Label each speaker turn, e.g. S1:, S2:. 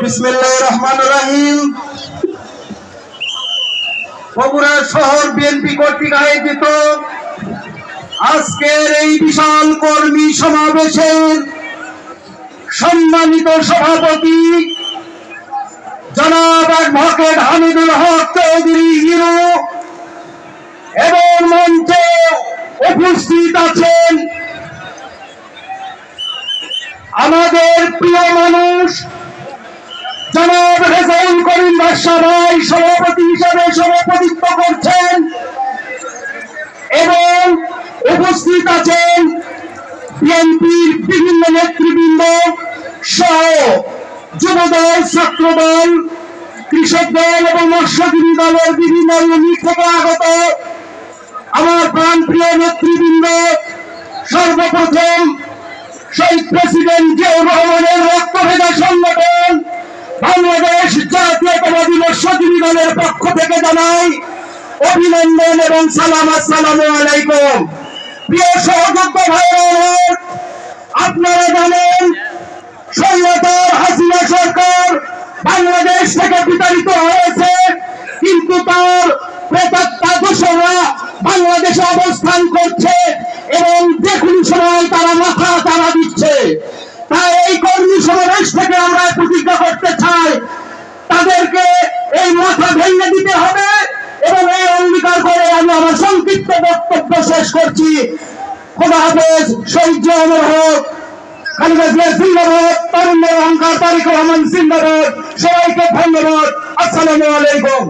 S1: বিসমিল্লাহির রহমানির রহিম। বগুড়া শহর বিএনপি কর্তৃক আয়োজিত আজকের এই বিশাল কর্মী সমাবেশের সম্মানিত সভাপতি জনাব অ্যাডভোকেট হামিদুল হক চৌধুরী হিরো এবং মঞ্চে উপস্থিত আছেন আমাদের প্রিয় মানুষ জনাব রেজাউল করিম বাদশা ভাই সভাপতি হিসেবে সভাপতিত্ব করছেন এবং উপস্থিত আছেন বিএনপির বিভিন্ন নেতৃবৃন্দ সহ যুবদল, ছাত্রদল, কৃষক দল এবং মৎস্যজীবী দলের বিভিন্ন ইউনিট থেকে আগত আমার প্রাণপ্রিয় নেতৃবৃন্দ। সর্বপ্রথম শহীদ প্রেসিডেন্ট জিয়াউর রহমানের রক্তভেদা সংগঠন বাংলাদেশ জাতীয়তাবাদী মৎস্যজীবী দলের পক্ষ থেকে জানাই অভিনন্দন এবং সালাম। আসসালামু আলাইকুম। প্রিয় সহযোদ্ধা ভাইরা, আপনারা জানেন স্বৈরাচার হাসিনা সরকার বাংলাদেশ থেকে বিতাড়িত হয়েছে, কিন্তু তার প্রেতাত্মা দোসররা বাংলাদেশে অবস্থান করছে এবং যে কোনো সময় তারা মাথা চাড়া দিচ্ছে। তাই এই কর্মী সমাবেশ থেকে আমরা প্রতিজ্ঞা করতে চাই, তাদেরকে এই মাথা ভেঙে দিতে হবে এবং এই অঙ্গীকার করে আমি আমার সংক্ষিপ্ত বক্তব্য শেষ করছি। খোদা হাফেজ। শহীদ জিয়াউর হক, খালেদা জিয়া জিন্দাবাদ, তরুণের অহংকার তারেক রহমান জিন্দাবাদ। সবাইকে ধন্যবাদ। আসসালামু আলাইকুম।